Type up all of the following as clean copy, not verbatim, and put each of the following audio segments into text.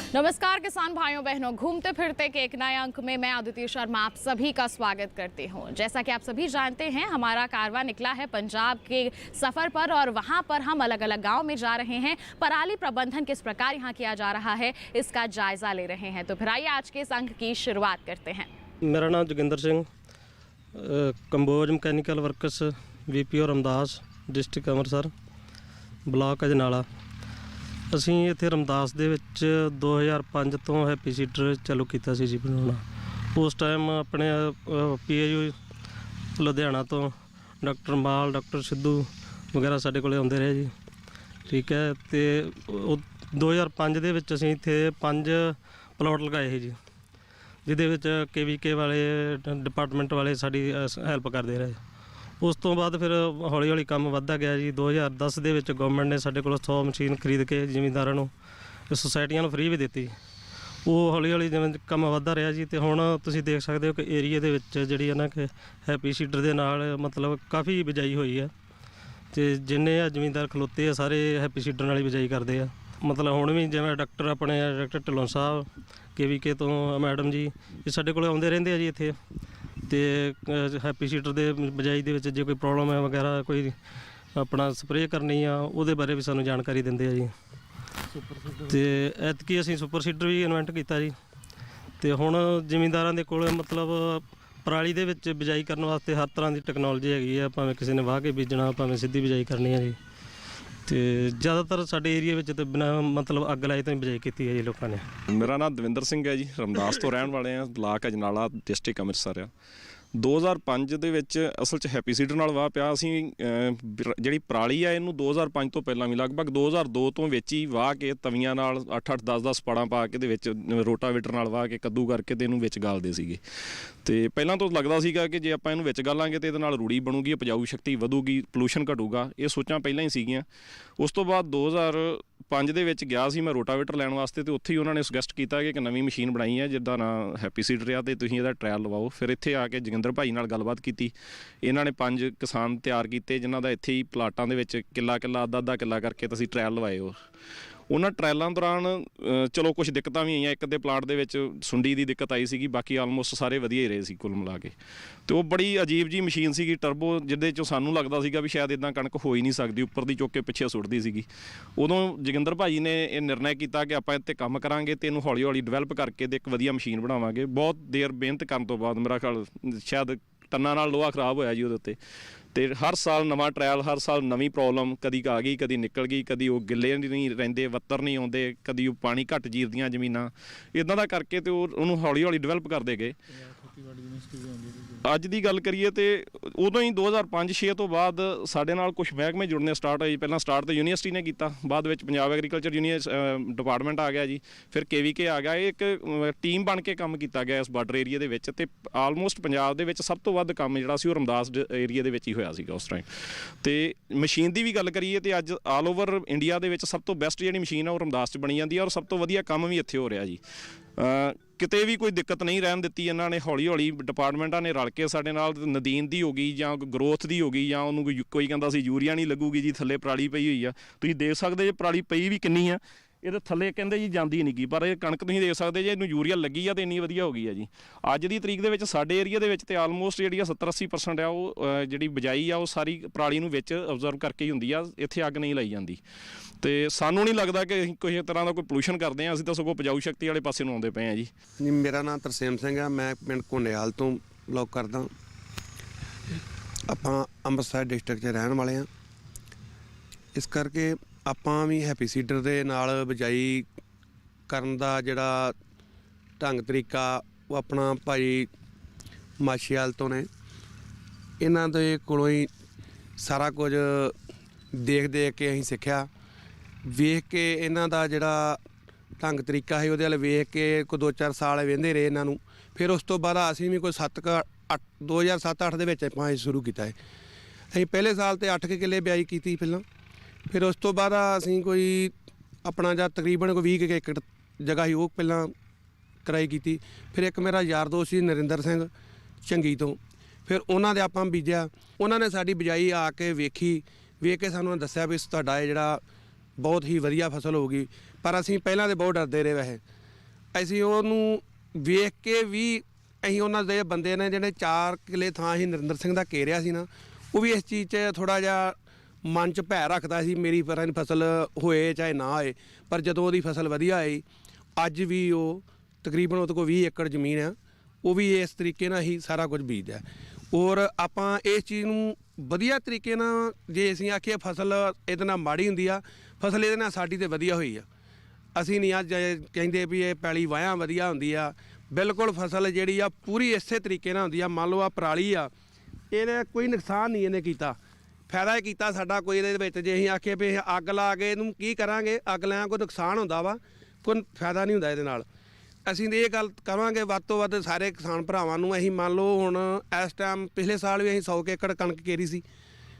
नमस्कार किसान भाइयों बहनों, घूमते फिरते के एक नए अंक में मैं अदिति शर्मा आप सभी का स्वागत करती हूं। जैसा कि आप सभी जानते हैं, हमारा कारवां निकला है पंजाब के सफर पर और वहां पर हम अलग अलग गांव में जा रहे हैं। पराली प्रबंधन किस प्रकार यहां किया जा रहा है, इसका जायजा ले रहे हैं। तो फिर आइए आज के इस अंक की शुरुआत करते हैं। मेरा नाम Joginder Singh, Kamboj mechanical works VPO Ramdas, district Amritsar, block Ajnala. ਅਸੀਂ ਇੱਥੇ ਰਮਦਾਸ ਦੇ ਵਿੱਚ 2005 ਤੋਂ ਹੈਪੀ ਸੀਡਰ ਚਾਲੂ ਕੀਤਾ ਸੀ ਜੀ ਬਣਾਉਣਾ। ਉਸ ਟਾਈਮ ਆਪਣੇ PAU ਲੁਧਿਆਣਾ ਤੋਂ ਡਾਕਟਰ ਮਾਲ, ਡਾਕਟਰ ਸਿੱਧੂ ਵਗੈਰਾ ਸਾਡੇ ਕੋਲ ਆਉਂਦੇ ਰਹੇ ਜੀ। ਠੀਕ ਹੈ, ਅਤੇ 2005 ਦੇ ਵਿੱਚ ਅਸੀਂ ਇੱਥੇ 5 ਪਲਾਟ ਲਗਾਏ ਸੀ ਜੀ, ਜਿਹਦੇ ਵਿੱਚ KVK ਵਾਲੇ ਡਿਪਾਰਟਮੈਂਟ ਵਾਲੇ ਸਾਡੀ ਹੈਲਪ ਕਰਦੇ ਰਹੇ। ਉਸ ਤੋਂ ਬਾਅਦ ਫਿਰ ਹੌਲੀ ਹੌਲੀ ਕੰਮ ਵੱਧਦਾ ਗਿਆ ਜੀ। 2010 ਦੇ ਵਿੱਚ ਗੌਰਮੈਂਟ ਨੇ ਸਾਡੇ ਕੋਲ 100 ਮਸ਼ੀਨ ਖਰੀਦ ਕੇ ਜ਼ਿਮੀਂਦਾਰਾਂ ਨੂੰ, ਸੁਸਾਇਟੀਆਂ ਨੂੰ ਫ੍ਰੀ ਵੀ ਦਿੱਤੀ। ਉਹ ਹੌਲੀ ਹੌਲੀ ਜਿਵੇਂ ਕੰਮ ਵੱਧਦਾ ਰਿਹਾ ਜੀ, ਅਤੇ ਹੁਣ ਤੁਸੀਂ ਦੇਖ ਸਕਦੇ ਹੋ ਕਿ ਏਰੀਏ ਦੇ ਵਿੱਚ ਜਿਹੜੀ ਹੈ ਨਾ ਕਿ ਹੈਪੀ ਸੀਡਰ ਦੇ ਨਾਲ ਮਤਲਬ ਕਾਫੀ ਬਿਜਾਈ ਹੋਈ ਹੈ, ਅਤੇ ਜਿੰਨੇ ਆ ਜ਼ਿਮੀਂਦਾਰ ਖਲੋਤੇ ਆ ਸਾਰੇ ਹੈਪੀ ਸੀਡਰ ਨਾਲ ਹੀ ਬਿਜਾਈ ਕਰਦੇ ਆ। ਮਤਲਬ ਹੁਣ ਵੀ ਜਿਵੇਂ ਡਾਕਟਰ ਢਿੱਲੋਂ ਸਾਹਿਬ KVK ਤੋਂ ਮੈਡਮ ਜੀ, ਇਹ ਸਾਡੇ ਕੋਲ ਆਉਂਦੇ ਰਹਿੰਦੇ ਆ ਜੀ ਇੱਥੇ। ਅਤੇ ਹੈਪੀ ਸੀਡਰ ਦੇ ਬਿਜਾਈ ਦੇ ਵਿੱਚ ਜੇ ਕੋਈ ਪ੍ਰੋਬਲਮ ਹੈ ਵਗੈਰਾ, ਕੋਈ ਆਪਣਾ ਸਪਰੇਅ ਕਰਨੀ ਆ, ਉਹਦੇ ਬਾਰੇ ਵੀ ਸਾਨੂੰ ਜਾਣਕਾਰੀ ਦਿੰਦੇ ਆ ਜੀ। ਅਤੇ ਐਤਕੀ ਅਸੀਂ ਸੁਪਰ ਸੀਡਰ ਵੀ ਇਨਵੈਂਟ ਕੀਤਾ ਜੀ। ਅਤੇ ਹੁਣ ਜ਼ਿਮੀਂਦਾਰਾਂ ਦੇ ਕੋਲ ਮਤਲਬ ਪਰਾਲੀ ਦੇ ਵਿੱਚ ਬਿਜਾਈ ਕਰਨ ਵਾਸਤੇ ਹਰ ਤਰ੍ਹਾਂ ਦੀ ਟੈਕਨੋਲੋਜੀ ਹੈਗੀ ਆ। ਭਾਵੇਂ ਕਿਸੇ ਨੇ ਵਾਹ ਕੇ ਬੀਜਣਾ, ਭਾਵੇਂ ਸਿੱਧੀ ਬਿਜਾਈ ਕਰਨੀ ਹੈ ਜੀ। ਅਤੇ ਜ਼ਿਆਦਾਤਰ ਸਾਡੇ ਏਰੀਏ ਵਿੱਚ ਤਾਂ ਬਿਨਾਂ ਮਤਲਬ ਅੱਗ ਲਾਏ ਤੋਂ ਹੀ ਬਿਜਾਈ ਕੀਤੀ ਹੈ ਜੀ ਲੋਕਾਂ ਨੇ। ਮੇਰਾ ਨਾਮ ਦਵਿੰਦਰ ਸਿੰਘ ਹੈ ਜੀ, ਰਮਦਾਸ ਤੋਂ ਰਹਿਣ ਵਾਲੇ ਹਾਂ, ਬਲਾਕ ਅਜਨਾਲਾ, ਡਿਸਟ੍ਰਿਕਟ ਅੰਮ੍ਰਿਤਸਰ ਆ। 2005 ਦੇ ਵਿੱਚ ਅਸਲ 'ਚ ਹੈਪੀ ਸੀਡਰ ਨਾਲ ਵਾਹ ਪਿਆ। ਅਸੀਂ ਜਿਹੜੀ ਪਰਾਲੀ ਆ ਇਹਨੂੰ 2005 ਤੋਂ ਪਹਿਲਾਂ ਵੀ ਲਗਭਗ 2002 ਤੋਂ ਵਿੱਚ ਹੀ ਵਾਹ ਕੇ ਤਵੀਆਂ ਨਾਲ 8-8 10-10 ਪਾੜਾਂ ਪਾ ਕੇ ਦੇ ਵਿੱਚ ਰੋਟਾਵੇਟਰ ਨਾਲ ਵਾਹ ਕੇ ਕੱਦੂ ਕਰਕੇ ਤੇ ਇਹਨੂੰ ਵਿੱਚ ਗਾਲਦੇ ਸੀਗੇ। ਅਤੇ ਪਹਿਲਾਂ ਤੋਂ ਲੱਗਦਾ ਸੀਗਾ ਕਿ ਜੇ ਆਪਾਂ ਇਹਨੂੰ ਵਿੱਚ ਗਾਲਾਂਗੇ ਤਾਂ ਇਹਦੇ ਨਾਲ ਰੂੜੀ ਬਣੂਗੀ, ਉਪਜਾਊ ਸ਼ਕਤੀ ਵਧੂਗੀ, ਪੋਲੂਸ਼ਨ ਘਟੂਗਾ। ਇਹ ਸੋਚਾਂ ਪਹਿਲਾਂ ਹੀ ਸੀਗੀਆਂ। ਉਸ ਤੋਂ ਬਾਅਦ 2005 ਦੇ ਵਿੱਚ ਗਿਆ ਸੀ ਮੈਂ ਰੋਟਾਵੇਟਰ ਲੈਣ ਵਾਸਤੇ, ਅਤੇ ਉੱਥੇ ਹੀ ਉਹਨਾਂ ਨੇ ਸੁਜੈਸਟ ਕੀਤਾ ਕਿ ਇੱਕ ਨਵੀਂ ਮਸ਼ੀਨ ਬਣਾਈ ਹੈ ਜਿੱਦਾਂ ਨਾ ਹੈਪੀ ਸੀਡਰ ਆ, ਅਤੇ ਤੁਸੀਂ ਇਹਦਾ ਟਰਾਇਲ ਲਵਾਓ। ਫਿਰ ਇੱਥੇ ਆ ਕੇ ਜੋਗਿੰਦਰ ਭਾਈ ਨਾਲ ਗੱਲਬਾਤ ਕੀਤੀ। ਇਹਨਾਂ ਨੇ 5 ਕਿਸਾਨ ਤਿਆਰ ਕੀਤੇ ਜਿਨ੍ਹਾਂ ਦਾ ਇੱਥੇ ਹੀ ਪਲਾਟਾਂ ਦੇ ਵਿੱਚ ਕਿੱਲਾ ਅੱਧਾ ਕਿੱਲਾ ਕਰਕੇ ਤੁਸੀਂ ਟਰਾਇਲ ਲਵਾਏ ਹੋ। ਉਹਨਾਂ ਟਰਾਇਲਾਂ ਦੌਰਾਨ ਚਲੋ ਕੁਛ ਦਿੱਕਤਾਂ ਵੀ ਆਈਆਂ। ਇੱਕ ਦੇ ਪਲਾਟ ਦੇ ਵਿੱਚ ਸੁੰਡੀ ਦੀ ਦਿੱਕਤ ਆਈ ਸੀਗੀ, ਬਾਕੀ ਆਲਮੋਸਟ ਸਾਰੇ ਵਧੀਆ ਹੀ ਰਹੇ ਸੀ ਕੁੱਲ ਮਿਲਾ ਕੇ। ਅਤੇ ਉਹ ਬੜੀ ਅਜੀਬ ਜਿਹੀ ਮਸ਼ੀਨ ਸੀਗੀ ਟਰਬੋ, ਜਿਹਦੇ 'ਚੋਂ ਸਾਨੂੰ ਲੱਗਦਾ ਸੀਗਾ ਵੀ ਸ਼ਾਇਦ ਇੱਦਾਂ ਕਣਕ ਹੋ ਹੀ ਨਹੀਂ ਸਕਦੀ, ਉੱਪਰ ਦੀ ਚੁੱਕ ਕੇ ਪਿੱਛੇ ਸੁੱਟਦੀ ਸੀਗੀ। ਉਦੋਂ ਜੋਗਿੰਦਰ ਭਾਜੀ ਨੇ ਇਹ ਨਿਰਣਾ ਕੀਤਾ ਕਿ ਆਪਾਂ ਇੱਥੇ ਕੰਮ ਕਰਾਂਗੇ ਅਤੇ ਇਹਨੂੰ ਹੌਲੀ ਹੌਲੀ ਡਿਵੈਲਪ ਕਰਕੇ ਅਤੇ ਇੱਕ ਵਧੀਆ ਮਸ਼ੀਨ ਬਣਾਵਾਂਗੇ। ਬਹੁਤ ਦੇਰ ਮਿਹਨਤ ਕਰਨ ਤੋਂ ਬਾਅਦ ਮੇਰਾ ਖਿਆਲ ਸ਼ਾਇਦ ਟੰਨਾਂ ਨਾਲ ਲੋਹਾ ਖਰਾਬ ਹੋਇਆ ਜੀ ਉਹਦੇ ਉੱਤੇ। ਅਤੇ ਹਰ ਸਾਲ ਨਵਾਂ ਟਰਾਇਲ, ਹਰ ਸਾਲ ਨਵੀਂ ਪ੍ਰੋਬਲਮ, ਕਦੀ ਆ ਗਈ, ਕਦੀ ਨਿਕਲ ਗਈ, ਕਦੀ ਉਹ ਗਿੱਲੇ ਨਹੀਂ ਰਹਿੰਦੇ, ਵੱਤਰ ਨਹੀਂ ਆਉਂਦੇ, ਕਦੀ ਉਹ ਪਾਣੀ ਘੱਟ ਜੀਰਦੀਆਂ ਜ਼ਮੀਨਾਂ, ਇੱਦਾਂ ਦਾ ਕਰਕੇ ਅਤੇ ਉਹਨੂੰ ਹੌਲੀ ਹੌਲੀ ਡਿਵੈਲਪ ਕਰਦੇ ਗਏ। ਅੱਜ ਦੀ ਗੱਲ ਕਰੀਏ ਤਾਂ ਉਦੋਂ ਹੀ 2005-06 ਤੋਂ ਬਾਅਦ ਸਾਡੇ ਨਾਲ ਕੁਛ ਮਹਿਕਮੇ ਜੁੜਨੇ ਸਟਾਰਟ ਹੋਏ। ਪਹਿਲਾਂ ਸਟਾਰਟ ਤਾਂ ਯੂਨੀਵਰਸਿਟੀ ਨੇ ਕੀਤਾ, ਬਾਅਦ ਵਿੱਚ ਪੰਜਾਬ ਐਗਰੀਕਲਚਰ ਡਿਪਾਰਟਮੈਂਟ ਆ ਗਿਆ ਜੀ, ਫਿਰ KVK ਆ ਗਿਆ। ਇਹ ਇੱਕ ਟੀਮ ਬਣ ਕੇ ਕੰਮ ਕੀਤਾ ਗਿਆ ਇਸ ਬਾਰਡਰ ਏਰੀਆ ਦੇ ਵਿੱਚ, ਅਤੇ ਆਲਮੋਸਟ ਪੰਜਾਬ ਦੇ ਵਿੱਚ ਸਭ ਤੋਂ ਵੱਧ ਕੰਮ ਜਿਹੜਾ ਸੀ ਉਹ ਰਮਦਾਸ ਏਰੀਆ ਦੇ ਵਿੱਚ ਹੀ ਹੋਇਆ ਸੀਗਾ ਉਸ ਟਾਈਮ। ਅਤੇ ਮਸ਼ੀਨ ਦੀ ਵੀ ਗੱਲ ਕਰੀਏ ਤਾਂ ਅੱਜ ਆਲ ਓਵਰ ਇੰਡੀਆ ਦੇ ਵਿੱਚ ਸਭ ਤੋਂ ਬੈਸਟ ਜਿਹੜੀ ਮਸ਼ੀਨ ਆ ਉਹ ਰਮਦਾਸ 'ਚ ਬਣੀ ਜਾਂਦੀ ਹੈ, ਔਰ ਸਭ ਤੋਂ ਵਧੀਆ ਕੰਮ ਵੀ ਇੱਥੇ ਹੋ ਰਿਹਾ ਜੀ। ਕਿਤੇ ਵੀ ਕੋਈ ਦਿੱਕਤ ਨਹੀਂ ਰਹਿਣ ਦਿੱਤੀ ਇਹਨਾਂ ਨੇ। ਹੌਲੀ ਹੌਲੀ ਡਿਪਾਰਟਮੈਂਟਾਂ ਨੇ ਰਲ ਕੇ ਸਾਡੇ ਨਾਲ, ਨਦੀਨ ਦੀ ਹੋ ਗਈ ਜਾਂ ਗਰੋਥ ਦੀ ਹੋ ਗਈ, ਜਾਂ ਉਹਨੂੰ ਕੋਈ ਕਹਿੰਦਾ ਸੀ ਯੂਰੀਆ ਨਹੀਂ ਲੱਗੂਗੀ ਜੀ, ਥੱਲੇ ਪਰਾਲੀ ਪਈ ਹੋਈ ਆ। ਤੁਸੀਂ ਦੇਖ ਸਕਦੇ ਜੇ ਪਰਾਲੀ ਪਈ ਵੀ ਕਿੰਨੀ ਆ, ਇਹਦੇ ਥੱਲੇ ਕਹਿੰਦੇ ਜੀ ਜਾਂਦੀ ਨਹੀਂ ਗੀ, ਪਰ ਇਹ ਕਣਕ ਤੁਸੀਂ ਦੇਖ ਸਕਦੇ ਜੇ ਇਹਨੂੰ ਯੂਰੀਆ ਲੱਗੀ ਆ ਤਾਂ ਇੰਨੀ ਵਧੀਆ ਹੋ ਗਈ ਆ ਜੀ। ਅੱਜ ਦੀ ਤਰੀਕ ਦੇ ਵਿੱਚ ਸਾਡੇ ਏਰੀਆ ਦੇ ਵਿੱਚ ਤਾਂ ਆਲਮੋਸਟ ਜਿਹੜੀ ਆ 70-80% ਆ ਉਹ ਜਿਹੜੀ ਬਿਜਾਈ ਆ ਉਹ ਸਾਰੀ ਪਰਾਲੀ ਨੂੰ ਵਿੱਚ ਅਬਜ਼ਰਵ ਕਰਕੇ ਹੀ ਹੁੰਦੀ ਆ। ਇੱਥੇ ਅੱਗ ਨਹੀਂ ਲਾਈ ਜਾਂਦੀ, ਅਤੇ ਸਾਨੂੰ ਨਹੀਂ ਲੱਗਦਾ ਕਿ ਅਸੀਂ ਕਿਸੇ ਤਰ੍ਹਾਂ ਦਾ ਕੋਈ ਪੋਲੂਸ਼ਨ ਕਰਦੇ ਹਾਂ। ਅਸੀਂ ਤਾਂ ਸਗੋਂ ਉਪਜਾਊ ਸ਼ਕਤੀ ਵਾਲੇ ਪਾਸੇ ਨੂੰ ਆਉਂਦੇ ਪਏ ਹਾਂ ਜੀ। ਮੇਰਾ ਨਾਮ ਤਰਸੇਮ ਸਿੰਘ ਆ, ਮੈਂ ਪਿੰਡ ਘੋਨੇਵਾਲ ਤੋਂ ਬਿਲੋਂਗ ਕਰਦਾ। ਆਪਾਂ ਅੰਮ੍ਰਿਤਸਰ ਡਿਸਟ੍ਰਿਕਟ 'ਚ ਰਹਿਣ ਵਾਲੇ ਹਾਂ, ਇਸ ਕਰਕੇ ਆਪਾਂ ਵੀ ਹੈਪੀ ਸੀਡਰ ਦੇ ਨਾਲ ਬਿਜਾਈ ਕਰਨ ਦਾ ਜਿਹੜਾ ਢੰਗ ਤਰੀਕਾ ਉਹ ਆਪਣਾ ਭਾਈ ਮਾਛੀਵਾਲ ਤੋਂ ਨੇ, ਇਹਨਾਂ ਦੇ ਕੋਲੋਂ ਹੀ ਸਾਰਾ ਕੁਝ ਦੇਖ ਕੇ ਅਸੀਂ ਸਿੱਖਿਆ। ਵੇਖ ਕੇ ਇਹਨਾਂ ਦਾ ਜਿਹੜਾ ਢੰਗ ਤਰੀਕਾ ਹੈ ਉਹਦੇ ਵੱਲ ਵੇਖ ਕੇ ਕੋਈ 2-4 ਸਾਲ ਵਹਿੰਦੇ ਰਹੇ ਇਹਨਾਂ ਨੂੰ। ਫਿਰ ਉਸ ਤੋਂ ਬਾਅਦ ਅਸੀਂ ਵੀ ਕੋਈ 2007-8 ਦੇ ਵਿੱਚ ਆਪਾਂ ਸ਼ੁਰੂ ਕੀਤਾ ਹੈ। ਅਸੀਂ ਪਹਿਲੇ ਸਾਲ 'ਤੇ 8 ਕਿੱਲੇ ਬਿਜਾਈ ਕੀਤੀ ਪਹਿਲਾਂ। ਫਿਰ ਉਸ ਤੋਂ ਬਾਅਦ ਅਸੀਂ ਕੋਈ ਆਪਣਾ ਜਾਂ ਤਕਰੀਬਨ ਕੋਈ 20 ਏਕੜ ਜਗ੍ਹਾ ਸੀ ਉਹ ਪਹਿਲਾਂ ਕਰਾਈ ਕੀਤੀ। ਫਿਰ ਇੱਕ ਮੇਰਾ ਯਾਰ ਦੋਸਤ ਸੀ ਨਰਿੰਦਰ ਸਿੰਘ ਝੰਗੀ ਤੋਂ, ਫਿਰ ਉਹਨਾਂ ਦੇ ਆਪਾਂ ਬੀਜਿਆ। ਉਹਨਾਂ ਨੇ ਸਾਡੀ ਬਿਜਾਈ ਆ ਕੇ ਵੇਖ ਕੇ ਸਾਨੂੰ ਦੱਸਿਆ ਵੀ ਤੁਹਾਡਾ ਇਹ ਜਿਹੜਾ ਬਹੁਤ ਹੀ ਵਧੀਆ ਫਸਲ ਹੋਊਗੀ। ਪਰ ਅਸੀਂ ਪਹਿਲਾਂ ਤਾਂ ਬਹੁਤ ਡਰਦੇ ਰਹੇ ਵੈਸੇ, ਅਸੀਂ ਉਹਨੂੰ ਵੇਖ ਕੇ ਵੀ ਅਸੀਂ ਉਹਨਾਂ ਦੇ ਬੰਦੇ ਨੇ ਜਿਹੜੇ 4 ਕਿੱਲੇ ਥਾਂ ਅਸੀਂ ਨਰਿੰਦਰ ਸਿੰਘ ਦਾ ਘੇਰਿਆ ਸੀ ਨਾ, ਉਹ ਵੀ ਇਸ ਚੀਜ਼ 'ਚ ਥੋੜ੍ਹਾ ਜਿਹਾ ਮਨ 'ਚ ਭੈ ਰੱਖਦਾ ਸੀ ਮੇਰੀ ਫਸਲ ਹੋਏ ਚਾਹੇ ਨਾ ਹੋਏ। ਪਰ ਜਦੋਂ ਉਹਦੀ ਫਸਲ ਵਧੀਆ ਆਈ, ਅੱਜ ਵੀ ਉਹ ਤਕਰੀਬਨ ਉਹਦੇ ਕੋਲ 20 ਏਕੜ ਜ਼ਮੀਨ ਆ, ਉਹ ਵੀ ਇਸ ਤਰੀਕੇ ਨਾਲ ਹੀ ਸਾਰਾ ਕੁਝ ਬੀਜਦਾ। ਔਰ ਆਪਾਂ ਇਸ ਚੀਜ਼ ਨੂੰ ਵਧੀਆ ਤਰੀਕੇ ਨਾਲ, ਜੇ ਅਸੀਂ ਆਖੀਏ ਫਸਲ ਇਹਦੇ ਨਾਲ ਮਾੜੀ ਹੁੰਦੀ ਆ, ਫਸਲ ਇਹਦੇ ਨਾਲ ਸਾਡੀ ਤਾਂ ਵਧੀਆ ਹੋਈ ਆ। ਅਸੀਂ ਨਹੀਂ ਅੱਜ ਕਹਿੰਦੇ ਵੀ ਇਹ ਪੈਲੀ ਵਾਹਿਆਂ ਵਧੀਆ ਹੁੰਦੀ ਆ, ਬਿਲਕੁਲ ਫਸਲ ਜਿਹੜੀ ਆ ਪੂਰੀ ਇਸੇ ਤਰੀਕੇ ਨਾਲ ਹੁੰਦੀ ਆ। ਮੰਨ ਲਓ ਆ ਪਰਾਲੀ ਆ, ਇਹਨੇ ਕੋਈ ਨੁਕਸਾਨ ਨਹੀਂ ਇਹਨੇ ਕੀਤਾ, ਫਾਇਦਾ ਹੀ ਕੀਤਾ ਸਾਡਾ ਕੋਈ ਇਹਦੇ ਵਿੱਚ। ਜੇ ਅਸੀਂ ਆਖੀਏ ਵੀ ਅੱਗ ਲਾ ਕੇ ਇਹਨੂੰ ਕੀ ਕਰਾਂਗੇ, ਅੱਗ ਲਿਆ ਕੋਈ ਨੁਕਸਾਨ ਹੁੰਦਾ ਵਾ, ਕੋਈ ਫਾਇਦਾ ਨਹੀਂ ਹੁੰਦਾ ਇਹਦੇ ਨਾਲ। ਅਸੀਂ ਇਹ ਗੱਲ ਕਰਾਂਗੇ ਵੱਧ ਤੋਂ ਵੱਧ ਸਾਰੇ ਕਿਸਾਨ ਭਰਾਵਾਂ ਨੂੰ। ਅਸੀਂ ਮੰਨ ਲਓ ਹੁਣ ਇਸ ਟਾਈਮ ਪਿਛਲੇ ਸਾਲ ਵੀ ਅਸੀਂ 100 ਏਕੜ ਕਣਕ ਕੇਰੀ ਸੀ,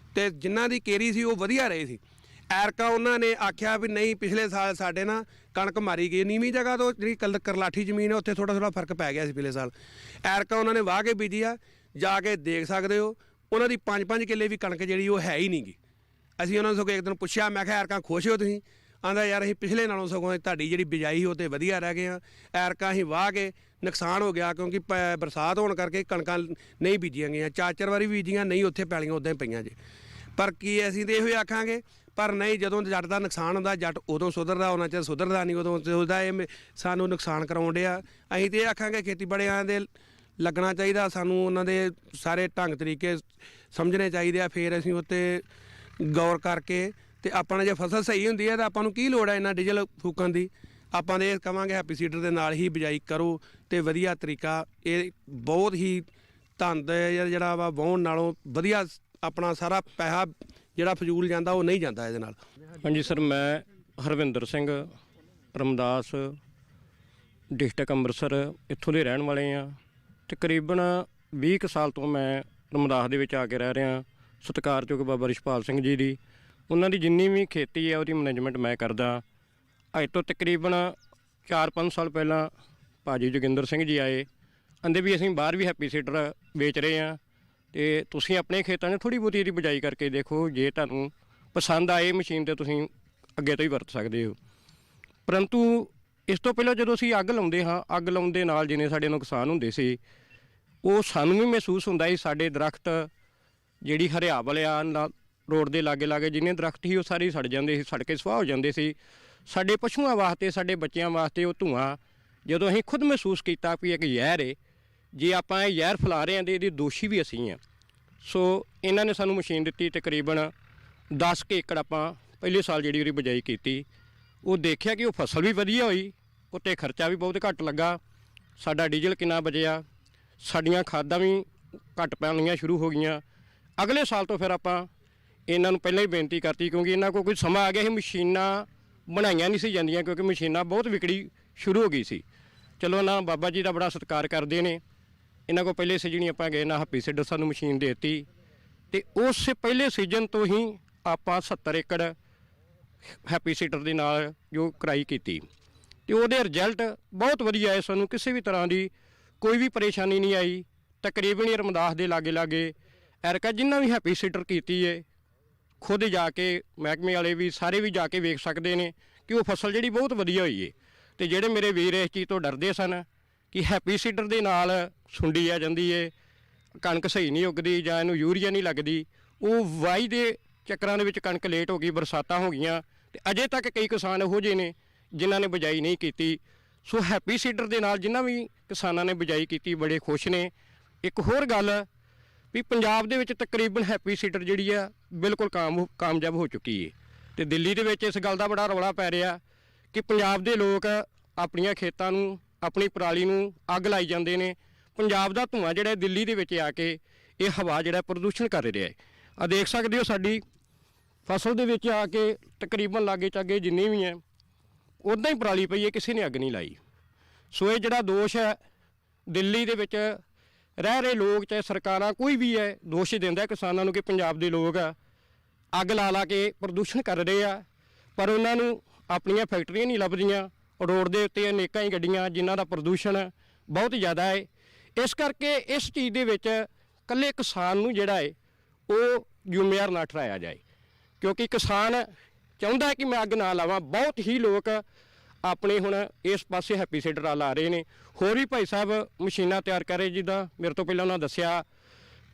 ਅਤੇ ਜਿਨ੍ਹਾਂ ਦੀ ਕੇਰੀ ਸੀ ਉਹ ਵਧੀਆ ਰਹੇ ਸੀ। ਐਰਕਾ ਉਹਨਾਂ ਨੇ ਆਖਿਆ ਵੀ ਨਹੀਂ, ਪਿਛਲੇ ਸਾਲ ਸਾਡੇ ਨਾਲ ਕਣਕ ਮਾਰੀ ਗਈ, ਨੀਵੀਂ ਜਗ੍ਹਾ ਤੋਂ ਜਿਹੜੀ ਕਰਲਾਠੀ ਜ਼ਮੀਨ ਹੈ ਉੱਥੇ ਥੋੜ੍ਹਾ ਫਰਕ ਪੈ ਗਿਆ ਸੀ ਪਿਛਲੇ ਸਾਲ। ਐਰਕਾ ਉਹਨਾਂ ਨੇ ਵਾਹ ਕੇ ਬੀਜੀ ਆ, ਜਾ ਕੇ ਦੇਖ ਸਕਦੇ ਹੋ। ਉਹਨਾਂ ਦੀ 5-5 ਕਿੱਲੇ ਵੀ ਕਣਕ ਜਿਹੜੀ ਉਹ ਹੈ ਹੀ ਨਹੀਂ ਗੀ। ਅਸੀਂ ਉਹਨਾਂ ਨੂੰ ਸਗੋਂ ਇੱਕ ਦਿਨ ਪੁੱਛਿਆ, ਮੈਂ ਕਿਹਾ ਐਰਕਾ ਖੁਸ਼ ਹੋ ਤੁਸੀਂ? ਆਂਦਾ ਯਾਰ ਅਸੀਂ ਪਿਛਲੇ ਨਾਲੋਂ ਸਗੋਂ ਤੁਹਾਡੀ ਜਿਹੜੀ ਬਿਜਾਈ ਉਹ 'ਤੇ ਵਧੀਆ ਰਹਿ ਗਏ ਆ। ਐਰਕਾ ਅਸੀਂ ਵਾਹ ਕੇ ਨੁਕਸਾਨ ਹੋ ਗਿਆ, ਕਿਉਂਕਿ ਬਰਸਾਤ ਹੋਣ ਕਰਕੇ ਕਣਕਾਂ ਨਹੀਂ ਬੀਜੀਆਂ ਗਈਆਂ, 4-4 ਵਾਰੀ ਬੀਜੀਆਂ ਨਹੀਂ, ਉੱਥੇ ਪੈਲੀਆਂ ਉੱਦਾਂ ਹੀ ਪਈਆਂ ਜੇ। ਪਰ ਕੀ ਅਸੀਂ ਤਾਂ ਇਹੋ ਹੀ ਆਖਾਂਗੇ, ਪਰ ਨਹੀਂ, ਜਦੋਂ ਜੱਟ ਦਾ ਨੁਕਸਾਨ ਹੁੰਦਾ ਜੱਟ ਉਦੋਂ ਸੁਧਰਦਾ, ਉਹਨਾਂ ਚਿਰ ਸੁਧਰਦਾ ਨਹੀਂ, ਉਦੋਂ ਉਹਦਾ ਇਹ ਸਾਨੂੰ ਨੁਕਸਾਨ ਕਰਾਉਣ ਡਿਆ। ਅਸੀਂ ਤਾਂ ਇਹ ਆਖਾਂਗੇ ਖੇਤੀਬਾੜੀਆਂ ਦੇ ਲੱਗਣਾ ਚਾਹੀਦਾ, ਸਾਨੂੰ ਉਹਨਾਂ ਦੇ ਸਾਰੇ ਢੰਗ ਤਰੀਕੇ ਸਮਝਣੇ ਚਾਹੀਦੇ ਆ, ਫਿਰ ਅਸੀਂ ਉੱਤੇ ਗੌਰ ਕਰਕੇ ਤੇ ਆਪਣਾ ਜੇ ਫਸਲ ਸਹੀ ਹੁੰਦੀ ਹੈ ਤਾਂ ਆਪਾਂ ਨੂੰ ਕੀ ਲੋੜ ਹੈ ਇਹਨਾਂ ਡੀਜ਼ਲ ਫੂਕਣ ਦੀ। ਆਪਾਂ ਦੇ ਕਹਾਂਗੇ ਹੈਪੀ ਸੀਡਰ ਦੇ ਨਾਲ ਹੀ ਬਿਜਾਈ ਕਰੋ ਤੇ ਵਧੀਆ ਤਰੀਕਾ, ਇਹ ਬਹੁਤ ਹੀ ਧੰਦ ਜਿਹੜਾ ਵਾ ਵਾਹੁਣ ਨਾਲੋਂ ਵਧੀਆ, ਆਪਣਾ ਸਾਰਾ ਪੈਸਾ ਜਿਹੜਾ ਫਜ਼ੂਲ ਜਾਂਦਾ ਉਹ ਨਹੀਂ ਜਾਂਦਾ ਇਹਦੇ ਨਾਲ। ਹਾਂਜੀ ਸਰ, ਮੈਂ ਹਰਵਿੰਦਰ ਸਿੰਘ, ਰਮਦਾਸ ਡਿਸਟ੍ਰਿਕਟ ਅੰਮ੍ਰਿਤਸਰ ਇੱਥੋਂ ਦੇ ਰਹਿਣ ਵਾਲੇ ਹਾਂ। ਤਕਰੀਬਨ 20 ਕੁ ਸਾਲ ਤੋਂ ਮੈਂ ਰਮਦਾਸ ਦੇ ਵਿੱਚ ਆ ਕੇ ਰਹਿ ਰਿਹਾ। ਸਤਿਕਾਰਯੋਗ ਬਾਬਾ ਰਿਸ਼ਪਾਲ ਸਿੰਘ ਜੀ ਦੀ, ਉਹਨਾਂ ਦੀ ਜਿੰਨੀ ਵੀ ਖੇਤੀ ਹੈ ਉਹਦੀ ਮੈਨੇਜਮੈਂਟ ਮੈਂ ਕਰਦਾ। ਅੱਜ ਤੋਂ ਤਕਰੀਬਨ 4-5 ਸਾਲ ਪਹਿਲਾਂ ਭਾਜੀ ਜੋਗਿੰਦਰ ਸਿੰਘ ਜੀ ਆਏ, ਕਹਿੰਦੇ ਵੀ ਅਸੀਂ ਬਾਹਰ ਵੀ ਹੈਪੀ ਸੀਡਰ ਵੇਚ ਰਹੇ ਹਾਂ ਅਤੇ ਤੁਸੀਂ ਆਪਣੇ ਖੇਤਾਂ 'ਚ ਥੋੜ੍ਹੀ ਬਹੁਤੀ ਇਹਦੀ ਬਿਜਾਈ ਕਰਕੇ ਦੇਖੋ, ਜੇ ਤੁਹਾਨੂੰ ਪਸੰਦ ਆਏ ਮਸ਼ੀਨ ਤਾਂ ਤੁਸੀਂ ਅੱਗੇ ਤੋਂ ਹੀ ਵਰਤ ਸਕਦੇ ਹੋ। ਪਰੰਤੂ ਇਸ ਤੋਂ ਪਹਿਲਾਂ ਜਦੋਂ ਅਸੀਂ ਅੱਗ ਲਾਉਂਦੇ ਹਾਂ, ਅੱਗ ਲਾਉਣ ਦੇ ਨਾਲ ਜਿੰਨੇ ਸਾਡੇ ਨੁਕਸਾਨ ਹੁੰਦੇ ਸੀ, ਉਹ ਸਾਨੂੰ ਵੀ ਮਹਿਸੂਸ ਹੁੰਦਾ ਸੀ। ਸਾਡੇ ਦਰਖਤ ਜਿਹੜੀ ਹਰਿਆਵਲ ਆ ਰੋਡ ਦੇ ਲਾਗੇ ਜਿੰਨੇ ਦਰਖਤ ਸੀ ਉਹ ਸਾਰੇ ਸੜ ਜਾਂਦੇ ਸੀ, ਸੜ ਕੇ ਸੁਆਹ ਹੋ ਜਾਂਦੇ ਸੀ। ਸਾਡੇ ਪਸ਼ੂਆਂ ਵਾਸਤੇ, ਸਾਡੇ ਬੱਚਿਆਂ ਵਾਸਤੇ ਉਹ ਧੂਆਂ, ਜਦੋਂ ਅਸੀਂ ਖੁਦ ਮਹਿਸੂਸ ਕੀਤਾ ਵੀ ਇੱਕ ਜ਼ਹਿਰ ਹੈ, ਜੇ ਆਪਾਂ ਇਹ ਜ਼ਹਿਰ ਫੈਲਾ ਰਹੇ ਹਾਂ ਤਾਂ ਇਹਦੇ ਦੋਸ਼ੀ ਵੀ ਅਸੀਂ ਹਾਂ। ਸੋ ਇਹਨਾਂ ਨੇ ਸਾਨੂੰ ਮਸ਼ੀਨ ਦਿੱਤੀ, ਤਕਰੀਬਨ 10 ਕੁ ਏਕੜ ਆਪਾਂ ਪਹਿਲੇ ਸਾਲ ਜਿਹੜੀ ਉਹਦੀ ਬਿਜਾਈ ਕੀਤੀ। ਉਹ ਦੇਖਿਆ ਕਿ ਉਹ ਫਸਲ ਵੀ ਵਧੀਆ ਹੋਈ, ਉੱਤੇ ਖਰਚਾ ਵੀ ਬਹੁਤ ਘੱਟ ਲੱਗਾ, ਸਾਡਾ ਡੀਜ਼ਲ ਕਿੰਨਾ ਬਚਿਆ, ਸਾਡੀਆਂ ਖਾਦਾਂ ਵੀ ਘੱਟ ਪੈਣੀਆਂ ਸ਼ੁਰੂ ਹੋ ਗਈਆਂ। ਅਗਲੇ ਸਾਲ ਤੋਂ ਫਿਰ ਆਪਾਂ ਇਹਨਾਂ ਨੂੰ ਪਹਿਲਾਂ ਹੀ ਬੇਨਤੀ ਕਰਤੀ, ਕਿਉਂਕਿ ਇਹਨਾਂ ਕੋਲ ਕੋਈ ਸਮਾਂ ਆ ਗਿਆ ਸੀ, ਮਸ਼ੀਨਾਂ ਬਣਾਈਆਂ ਨਹੀਂ ਸੀ ਜਾਂਦੀਆਂ, ਕਿਉਂਕਿ ਮਸ਼ੀਨਾਂ ਬਹੁਤ ਵਿਕੜੀ ਸ਼ੁਰੂ ਹੋ ਗਈ ਸੀ। ਚਲੋ ਨਾ, ਬਾਬਾ ਜੀ ਦਾ ਬੜਾ ਸਤਿਕਾਰ ਕਰਦੇ ਨੇ, ਇਹਨਾਂ ਕੋਲ ਪਹਿਲੇ ਸੀਜ਼ਨ ਹੀ ਆਪਾਂ ਗਏ ਨਾ, ਹੈਪੀ ਸੀਡਰ ਸਾਨੂੰ ਮਸ਼ੀਨ ਦੇ ਦਿੱਤੀ ਅਤੇ ਉਸ ਪਹਿਲੇ ਸੀਜ਼ਨ ਤੋਂ ਹੀ ਆਪਾਂ 70 ਏਕੜ ਹੈਪੀ ਸੀਡਰ ਦੇ ਨਾਲ ਜੋ ਕਰਾਈ ਕੀਤੀ ਅਤੇ ਉਹਦੇ ਰਿਜ਼ਲਟ ਬਹੁਤ ਵਧੀਆ ਆਏ। ਸਾਨੂੰ ਕਿਸੇ ਵੀ ਤਰ੍ਹਾਂ ਦੀ ਕੋਈ ਵੀ ਪਰੇਸ਼ਾਨੀ ਨਹੀਂ ਆਈ। ਤਕਰੀਬਨ ਰਮਦਾਸ ਦੇ ਲਾਗੇ ਐਰਕਾ ਜਿੰਨਾ ਵੀ ਹੈਪੀ ਸੀਡਰ ਕੀਤੀ ਹੈ, ਖੁਦ ਜਾ ਕੇ ਮਹਿਕਮੇ ਵਾਲੇ ਵੀ ਸਾਰੇ ਵੀ ਜਾ ਕੇ ਵੇਖ ਸਕਦੇ ਨੇ ਕਿ ਉਹ ਫਸਲ ਜਿਹੜੀ ਬਹੁਤ ਵਧੀਆ ਹੋਈ ਹੈ। ਅਤੇ ਜਿਹੜੇ ਮੇਰੇ ਵੀਰ ਇਸ ਚੀਜ਼ ਤੋਂ ਡਰਦੇ ਸਨ ਕਿ ਹੈਪੀ ਸੀਡਰ ਦੇ ਨਾਲ ਸੁੰਡੀ ਆ ਜਾਂਦੀ ਹੈ, ਕਣਕ ਸਹੀ ਨਹੀਂ ਉੱਗਦੀ ਜਾਂ ਇਹਨੂੰ ਯੂਰੀਆ ਨਹੀਂ ਲੱਗਦੀ, ਉਹ ਵਾਈ ਦੇ ਚੱਕਰਾਂ ਦੇ ਵਿੱਚ ਕਣਕ ਲੇਟ ਹੋ ਗਈ, ਬਰਸਾਤਾਂ ਹੋ ਗਈਆਂ ਅਤੇ ਅਜੇ ਤੱਕ ਕਈ ਕਿਸਾਨ ਇਹੋ ਜਿਹੇ ਨੇ ਜਿਨ੍ਹਾਂ ਨੇ ਬਿਜਾਈ ਨਹੀਂ ਕੀਤੀ। ਸੋ ਹੈਪੀ ਸੀਡਰ ਦੇ ਨਾਲ ਜਿਨ੍ਹਾਂ ਵੀ ਕਿਸਾਨਾਂ ਨੇ ਬਿਜਾਈ ਕੀਤੀ ਬੜੇ ਖੁਸ਼ ਨੇ। ਇੱਕ ਹੋਰ ਗੱਲ ਵੀ ਪੰਜਾਬ ਦੇ ਵਿੱਚ ਤਕਰੀਬਨ ਹੈਪੀ ਸੀਡਰ ਜਿਹੜੀ ਆ ਬਿਲਕੁਲ ਕਾਮਯਾਬ ਹੋ ਚੁੱਕੀ ਹੈ ਅਤੇ ਦਿੱਲੀ ਦੇ ਵਿੱਚ ਇਸ ਗੱਲ ਦਾ ਬੜਾ ਰੌਲਾ ਪੈ ਰਿਹਾ ਕਿ ਪੰਜਾਬ ਦੇ ਲੋਕ ਆਪਣੀਆਂ ਖੇਤਾਂ ਨੂੰ, ਆਪਣੀ ਪਰਾਲੀ ਨੂੰ ਅੱਗ ਲਾਈ ਜਾਂਦੇ ਨੇ। ਪੰਜਾਬ ਦਾ ਧੂੰਆਂ ਜਿਹੜਾ ਦਿੱਲੀ ਦੇ ਵਿੱਚ ਆ ਕੇ ਇਹ ਹਵਾ ਜਿਹੜਾ ਪ੍ਰਦੂਸ਼ਣ ਕਰ ਰਿਹਾ ਹੈ। ਆ ਦੇਖ ਸਕਦੇ ਹੋ ਸਾਡੀ ਫਸਲ ਦੇ ਵਿੱਚ ਆ ਕੇ ਤਕਰੀਬਨ ਲਾਗੇ ਚਾਗੇ ਜਿੰਨੀ ਵੀ ਹੈ ਉੱਦਾਂ ਹੀ ਪਰਾਲੀ ਪਈ ਹੈ, ਕਿਸੇ ਨੇ ਅੱਗ ਨਹੀਂ ਲਾਈ। ਸੋ ਇਹ ਜਿਹੜਾ ਦੋਸ਼ ਹੈ ਦਿੱਲੀ ਦੇ ਵਿੱਚ ਰਹਿ ਰਹੇ ਲੋਕ, ਚਾਹੇ ਸਰਕਾਰਾਂ, ਕੋਈ ਵੀ ਹੈ, ਦੋਸ਼ ਦਿੰਦਾ ਕਿਸਾਨਾਂ ਨੂੰ ਕਿ ਪੰਜਾਬ ਦੇ ਲੋਕ ਅੱਗ ਲਾ ਕੇ ਪ੍ਰਦੂਸ਼ਣ ਕਰ ਰਹੇ ਆ, ਪਰ ਉਹਨਾਂ ਨੂੰ ਆਪਣੀਆਂ ਫੈਕਟਰੀਆਂ ਨਹੀਂ ਲੱਭਦੀਆਂ। ਰੋਡ ਦੇ ਉੱਤੇ ਅਨੇਕਾਂ ਹੀ ਗੱਡੀਆਂ ਜਿਨ੍ਹਾਂ ਦਾ ਪ੍ਰਦੂਸ਼ਣ ਬਹੁਤ ਜ਼ਿਆਦਾ ਹੈ। ਇਸ ਕਰਕੇ ਇਸ ਚੀਜ਼ ਦੇ ਵਿੱਚ ਇਕੱਲੇ ਕਿਸਾਨ ਨੂੰ ਜਿਹੜਾ ਹੈ ਉਹ ਜ਼ਿੰਮੇਵਾਰ ਨਾ ਠਹਿਰਾਇਆ ਜਾਏ, ਕਿਉਂਕਿ ਕਿਸਾਨ ਚਾਹੁੰਦਾ ਹੈ ਕਿ ਮੈਂ ਅੱਗ ਨਾ ਲਾਵਾਂ। ਬਹੁਤ ਹੀ ਲੋਕ ਆਪਣੇ ਹੁਣ ਇਸ ਪਾਸੇ ਹੈਪੀ ਸੀਡਰ ਆ ਲਾ ਰਹੇ ਨੇ। ਹੋਰ ਵੀ ਭਾਈ ਸਾਹਿਬ ਮਸ਼ੀਨਾਂ ਤਿਆਰ ਕਰ ਰਹੇ, ਜਿੱਦਾਂ ਮੇਰੇ ਤੋਂ ਪਹਿਲਾਂ ਉਹਨਾਂ ਦੱਸਿਆ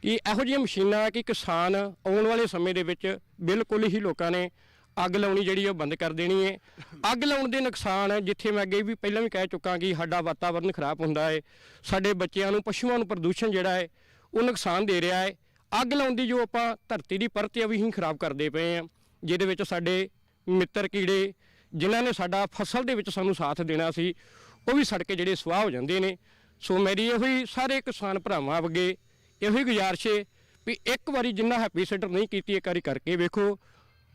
ਕਿ ਇਹੋ ਜਿਹੀਆਂ ਮਸ਼ੀਨਾਂ ਕਿ ਕਿਸਾਨ ਆਉਣ ਵਾਲੇ ਸਮੇਂ ਦੇ ਵਿੱਚ ਬਿਲਕੁਲ ਹੀ ਲੋਕਾਂ ਨੇ ਅੱਗ ਲਾਉਣੀ ਜਿਹੜੀ ਉਹ ਬੰਦ ਕਰ ਦੇਣੀ ਹੈ। ਅੱਗ ਲਾਉਣ ਦੇ ਨੁਕਸਾਨ ਜਿੱਥੇ ਮੈਂ ਅੱਗੇ ਵੀ ਪਹਿਲਾਂ ਵੀ ਕਹਿ ਚੁੱਕਾ ਕਿ ਸਾਡਾ ਵਾਤਾਵਰਨ ਖਰਾਬ ਹੁੰਦਾ ਹੈ, ਸਾਡੇ ਬੱਚਿਆਂ ਨੂੰ, ਪਸ਼ੂਆਂ ਨੂੰ ਪ੍ਰਦੂਸ਼ਣ ਜਿਹੜਾ ਹੈ ਉਹ ਨੁਕਸਾਨ ਦੇ ਰਿਹਾ ਹੈ। ਅੱਗ ਲਾਉਣ ਦੀ ਜੋ ਆਪਾਂ ਧਰਤੀ ਦੀ ਪਰਤ ਆ ਵੀ ਹੀ ਖਰਾਬ ਕਰਦੇ ਪਏ ਹਾਂ, ਜਿਹਦੇ ਵਿੱਚ ਸਾਡੇ ਮਿੱਤਰ ਕੀੜੇ ਜਿਨ੍ਹਾਂ ਨੇ ਸਾਡਾ ਫਸਲ ਦੇ ਵਿੱਚ ਸਾਨੂੰ ਸਾਥ ਦੇਣਾ ਸੀ ਉਹ ਵੀ ਸੜ ਕੇ ਜਿਹੜੇ ਸੁਆਹ ਹੋ ਜਾਂਦੇ ਨੇ। ਸੋ ਮੇਰੀ ਇਹੋ ਹੀ ਸਾਰੇ ਕਿਸਾਨ ਭਰਾਵਾਂ ਅੱਗੇ ਇਹੋ ਹੀ ਗੁਜ਼ਾਰਿਸ਼ ਹੈ ਵੀ ਇੱਕ ਵਾਰੀ ਜਿੰਨਾ ਹੈਪੀ ਸੀਡਰ ਨਹੀਂ ਕੀਤੀ ਇੱਕ ਵਾਰੀ ਕਰਕੇ ਵੇਖੋ,